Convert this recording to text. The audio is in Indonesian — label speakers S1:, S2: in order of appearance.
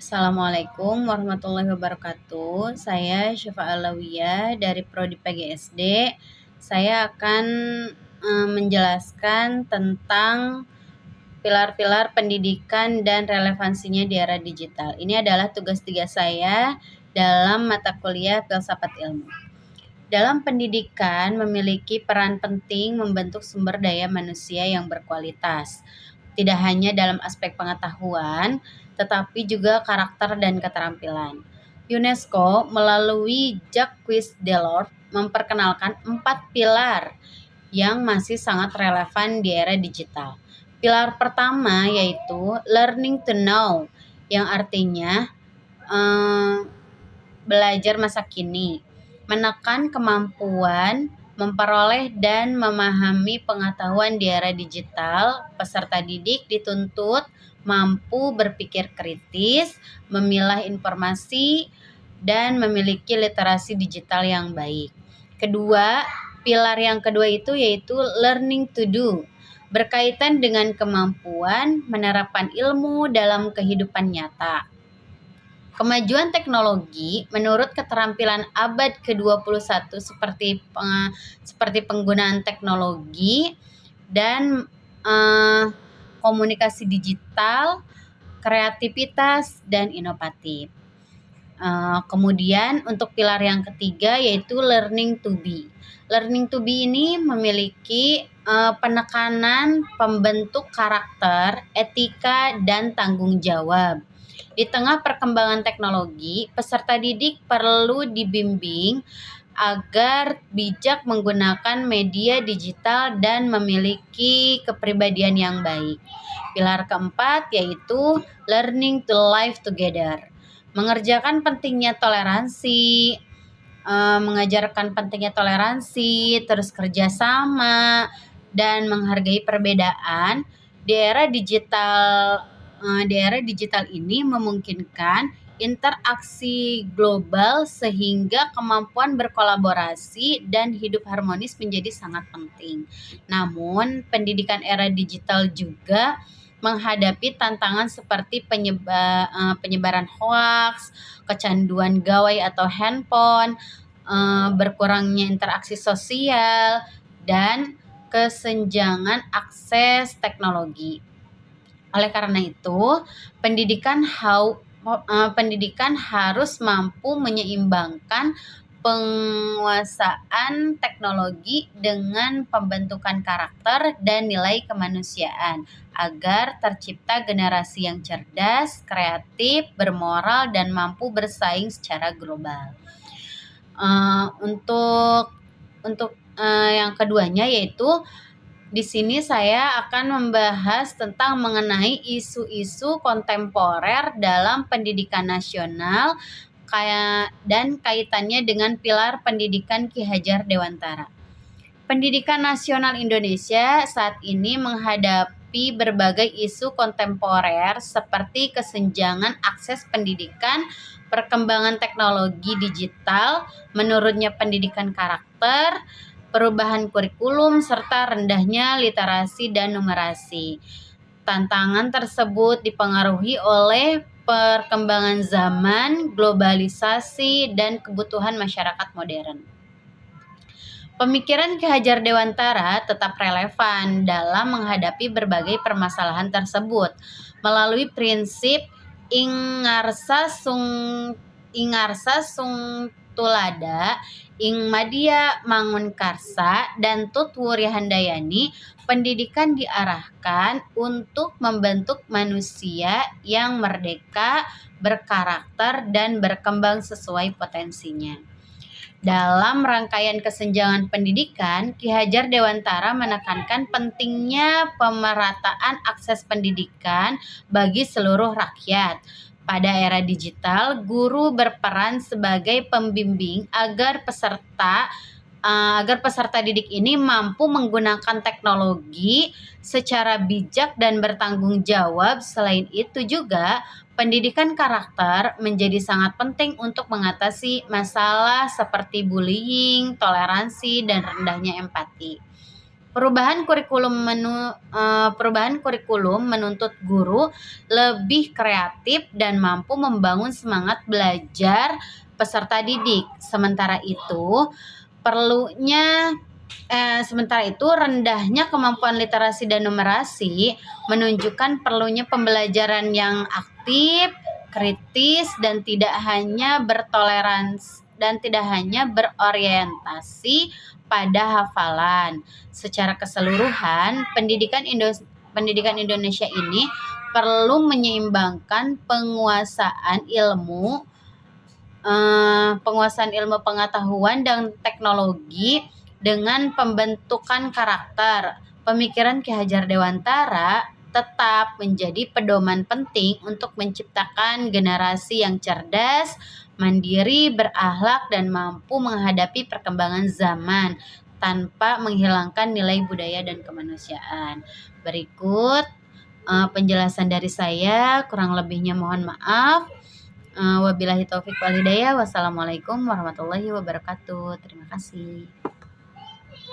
S1: Assalamualaikum warahmatullahi wabarakatuh. Saya Syifa Alawiyah dari Prodi PGSD. Saya akan menjelaskan tentang pilar-pilar pendidikan dan relevansinya di era digital. Ini adalah tugas 3 saya dalam mata kuliah Filsafat Ilmu. Dalam pendidikan memiliki peran penting membentuk sumber daya manusia yang berkualitas. Tidak hanya dalam aspek pengetahuan, tetapi juga karakter dan keterampilan. UNESCO melalui Jacques Delors memperkenalkan 4 pilar yang masih sangat relevan di era digital. Pilar pertama yaitu learning to know, yang artinya belajar masa kini, menekan kemampuan memperoleh dan memahami pengetahuan di era digital. Peserta didik dituntut mampu berpikir kritis, memilah informasi, dan memiliki literasi digital yang baik. Pilar yang kedua itu yaitu learning to do, berkaitan dengan kemampuan menerapkan ilmu dalam kehidupan nyata. Kemajuan teknologi menurut keterampilan abad ke-21 seperti penggunaan teknologi dan komunikasi digital, kreativitas, dan inovatif. Kemudian untuk pilar yang ketiga yaitu learning to be. Learning to be ini memiliki penekanan pembentuk karakter, etika, dan tanggung jawab. Di tengah perkembangan teknologi, peserta didik perlu dibimbing agar bijak menggunakan media digital dan memiliki kepribadian yang baik. Pilar keempat yaitu learning to live together, mengajarkan pentingnya toleransi, terus kerjasama, dan menghargai perbedaan. Di era digital ini memungkinkan interaksi global sehingga kemampuan berkolaborasi dan hidup harmonis menjadi sangat penting. Namun, pendidikan era digital juga menghadapi tantangan seperti penyebaran hoaks, kecanduan gawai atau handphone, berkurangnya interaksi sosial, dan kesenjangan akses teknologi. Oleh karena itu, pendidikan harus mampu menyeimbangkan penguasaan teknologi dengan pembentukan karakter dan nilai kemanusiaan agar tercipta generasi yang cerdas, kreatif, bermoral, dan mampu bersaing secara global. Untuk yang keduanya yaitu di sini saya akan membahas tentang mengenai isu-isu kontemporer dalam pendidikan nasional dan kaitannya dengan pilar pendidikan Ki Hajar Dewantara. Pendidikan nasional Indonesia saat ini menghadapi berbagai isu kontemporer seperti kesenjangan akses pendidikan, perkembangan teknologi digital, menurunnya pendidikan karakter, perubahan kurikulum, serta rendahnya literasi dan numerasi. Tantangan tersebut dipengaruhi oleh perkembangan zaman, globalisasi, dan kebutuhan masyarakat modern. Pemikiran Ki Hajar Dewantara tetap relevan dalam menghadapi berbagai permasalahan tersebut melalui prinsip Ingarsa Sungtulada, Ing Madya Mangunkarsa, dan Tut Wuri Handayani. Pendidikan diarahkan untuk membentuk manusia yang merdeka, berkarakter, dan berkembang sesuai potensinya. Dalam rangkaian kesenjangan pendidikan, Ki Hajar Dewantara menekankan pentingnya pemerataan akses pendidikan bagi seluruh rakyat. Pada era digital, guru berperan sebagai pembimbing agar peserta didik ini mampu menggunakan teknologi secara bijak dan bertanggung jawab. Selain itu juga, pendidikan karakter menjadi sangat penting untuk mengatasi masalah seperti bullying, toleransi, dan rendahnya empati. Perubahan kurikulum menuntut guru lebih kreatif dan mampu membangun semangat belajar peserta didik. Sementara itu, rendahnya kemampuan literasi dan numerasi menunjukkan perlunya pembelajaran yang aktif, kritis, dan tidak hanya berorientasi pada hafalan. Secara keseluruhan, pendidikan Indonesia ini perlu menyeimbangkan penguasaan ilmu pengetahuan dan teknologi dengan pembentukan karakter. Pemikiran Ki Hajar Dewantara tetap menjadi pedoman penting untuk menciptakan generasi yang cerdas, mandiri, berakhlak, dan mampu menghadapi perkembangan zaman tanpa menghilangkan nilai budaya dan kemanusiaan. Berikut penjelasan dari saya, kurang lebihnya mohon maaf. Wabillahi taufik wal hidayah. Wassalamualaikum warahmatullahi wabarakatuh. Terima kasih.